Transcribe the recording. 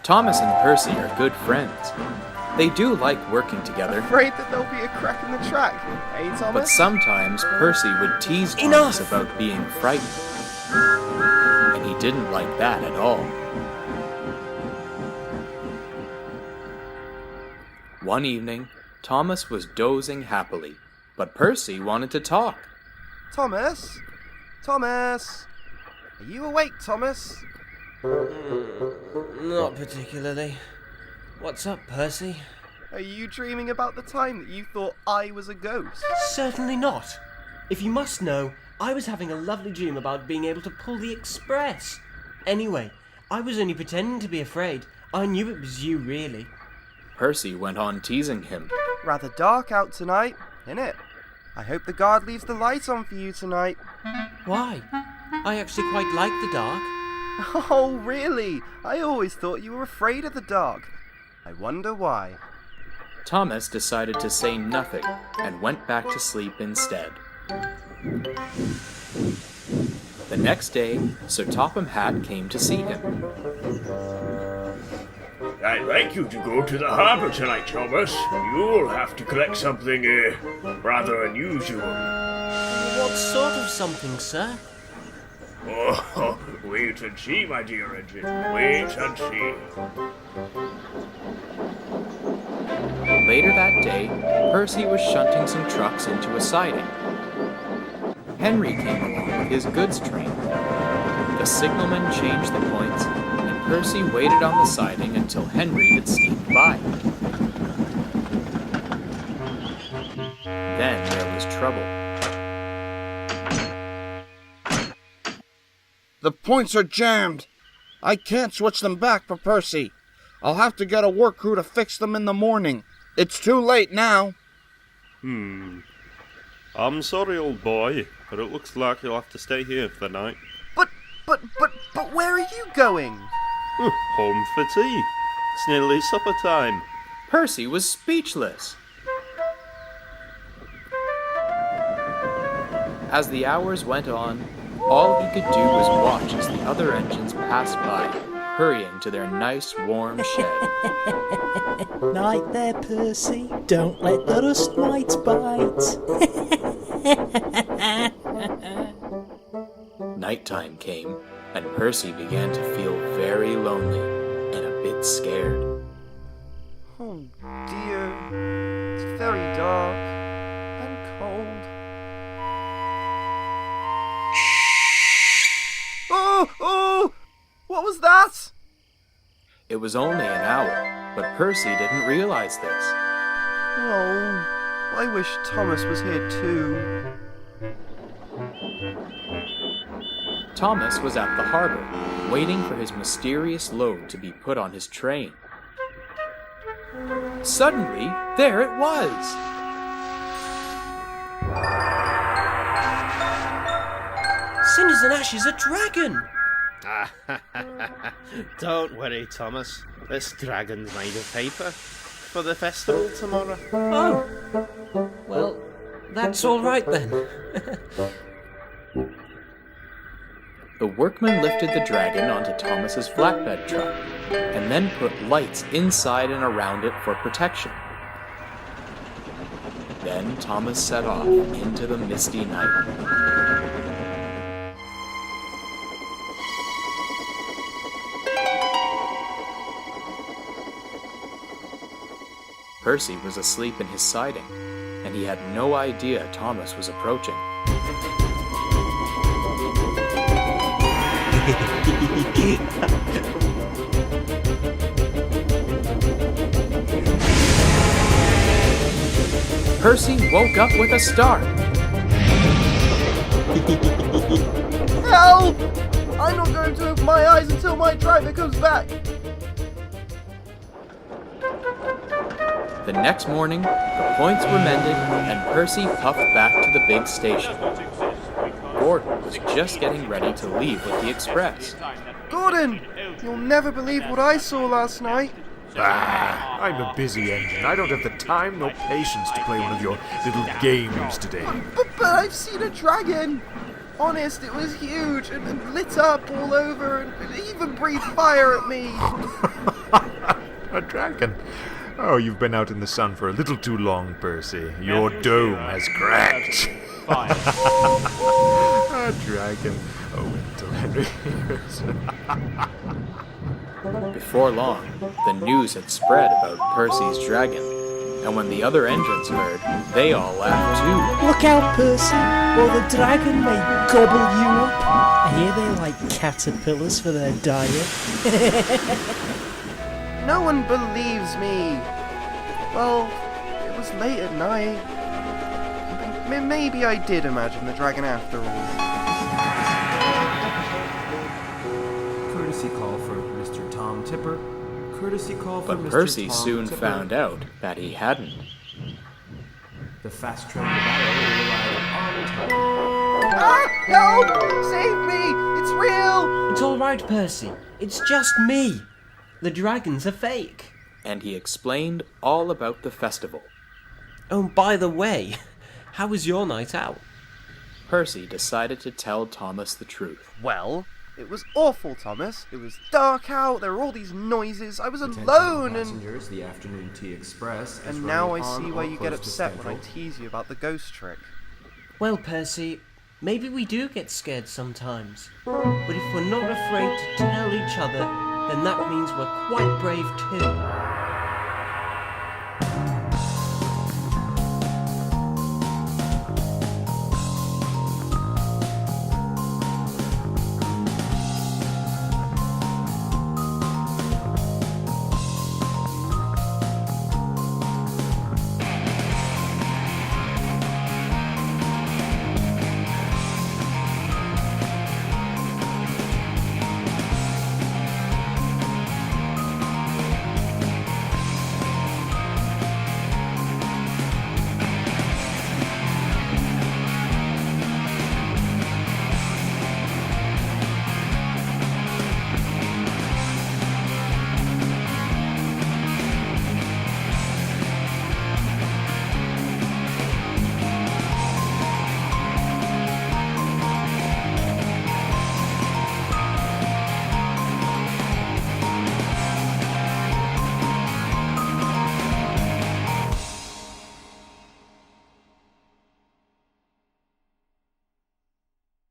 Thomas and Percy are good friends. They do like working together. Afraid that there'll be a crack in the track, eh, Thomas? But sometimes Percy would tease Thomas about being frightened. And he didn't like that at all. One evening, Thomas was dozing happily, but Percy wanted to talk. Thomas? Thomas? Are you awake, Thomas? Not particularly. What's up, Percy? Are you dreaming about the time that you thought I was a ghost? Certainly not. If you must know, I was having a lovely dream about being able to pull the express. Anyway, I was only pretending to be afraid. I knew it was you, really. Percy went on teasing him. Rather dark out tonight, innit? I hope the guard leaves the light on for you tonight. Why? I actually quite like the dark. Oh, really? I always thought you were afraid of the dark. I wonder why. Thomas decided to say nothing and went back to sleep instead. The next day, Sir Topham Hatt came to see him. I'd like you to go to the harbour tonight, Thomas. You'll have to collect something, rather unusual. What sort of something, sir? Oh, wait and see, my dear engine. Wait and see. Later that day, Percy was shunting some trucks into a siding. Henry came along with his goods train. The signalman changed the points, and Percy waited on the siding until Henry had steamed by. Then there was trouble. The points are jammed. I can't switch them back for Percy. I'll have to get a work crew to fix them in the morning. It's too late now. I'm sorry, old boy, but it looks like you'll have to stay here for the night. But where are you going? Home for tea. It's nearly supper time. Percy was speechless. As the hours went on, all he could do was watch as the other engines passed by, hurrying to their nice warm shed. Night there, Percy. Don't let the rust mites bite. Nighttime came, and Percy began to feel very lonely and a bit scared. Oh dear, it's very dark and cold. Oh! What was that? It was only an owl, but Percy didn't realize this. Oh, I wish Thomas was here too. Thomas was at the harbor, waiting for his mysterious load to be put on his train. Suddenly, there it was! Cinders and Ashes, a dragon! Don't worry, Thomas. This dragon's made of paper for the festival tomorrow. Oh, well, that's all right then. The workmen lifted the dragon onto Thomas's flatbed truck, and then put lights inside and around it for protection. Then Thomas set off into the misty night. Percy was asleep in his siding, and he had no idea Thomas was approaching. Percy woke up with a start. Help! I'm not going to open my eyes until my driver comes back. The next morning, the points were mended, and Percy puffed back to the big station. Gordon was just getting ready to leave with the express. Gordon, you'll never believe what I saw last night. I'm a busy engine. I don't have the time nor patience to play one of your little games today. But I've seen a dragon. Honest, it was huge and lit up all over and it even breathed fire at me. dragon. Oh, you've been out in the sun for a little too long, Percy. Your dome has cracked. A dragon. Oh, wait until Henry hears. Before long, the news had spread about Percy's dragon, and when the other engines heard, they all laughed too. Look out, Percy, or the dragon may gobble you up. I hear they like caterpillars for their diet. No one believes me. Well, it was late at night. Maybe I did imagine the dragon after all. Courtesy call for Mr. Tom Tipper. Courtesy call for But Mr. Percy Tom soon Tipper. found out that he hadn't. The fast train to battle will arrive on time. Ah! Help! Save me! It's real! It's all right, Percy. It's just me. The dragons are fake. And he explained all about the festival. Oh, by the way, how was your night out? Percy decided to tell Thomas the truth. Well, it was awful, Thomas. It was dark out, there were all these noises, I was alone, and... Passengers, the afternoon tea express. And now I see why you get upset when I tease you about the ghost trick. Well, Percy, maybe we do get scared sometimes. But if we're not afraid to tell each other, then that means we're quite brave too.